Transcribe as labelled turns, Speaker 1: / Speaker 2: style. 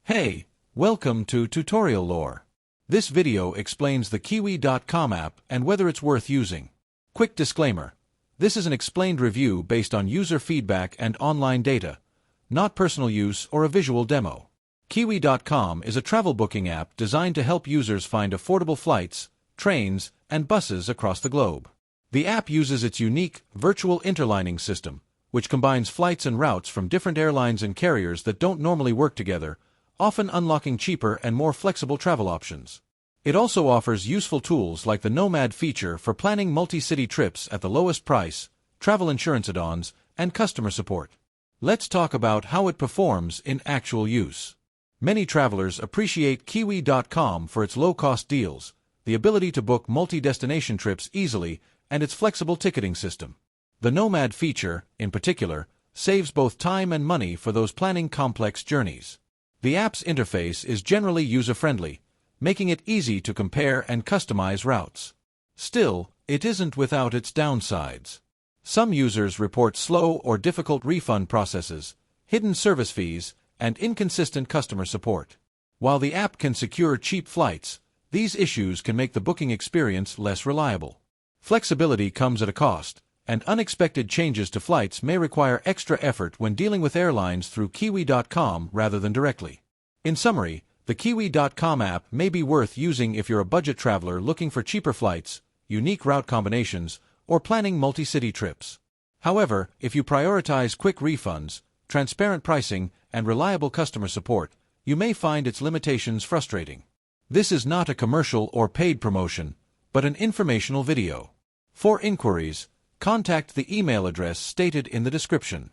Speaker 1: Hey, welcome to Tutorial Lore. This video explains the Kiwi.com app and whether it's worth using. Quick disclaimer. This is an explained review based on user feedback and online data, not personal use or a visual demo. Kiwi.com is a travel booking app designed to help users find affordable flights, trains, and buses across the globe. The app uses its unique virtual interlining system, which combines flights and routes from different airlines and carriers that don't normally work together, often unlocking cheaper and more flexible travel options. It also offers useful tools like the Nomad feature for planning multi-city trips at the lowest price, travel insurance add-ons, and customer support. Let's talk about how it performs in actual use. Many travelers appreciate Kiwi.com for its low-cost deals, the ability to book multi-destination trips easily, and its flexible ticketing system. The Nomad feature, in particular, saves both time and money for those planning complex journeys. The app's interface is generally user-friendly, making it easy to compare and customize routes. Still, it isn't without its downsides. Some users report slow or difficult refund processes, hidden service fees, and inconsistent customer support. While the app can secure cheap flights, these issues can make the booking experience less reliable. Flexibility comes at a cost, and unexpected changes to flights may require extra effort when dealing with airlines through Kiwi.com rather than directly. In summary, the Kiwi.com app may be worth using if you're a budget traveler looking for cheaper flights, unique route combinations, or planning multi-city trips. However, if you prioritize quick refunds, transparent pricing, and reliable customer support, you may find its limitations frustrating. This is not a commercial or paid promotion, but an informational video. For inquiries, contact the email address stated in the description.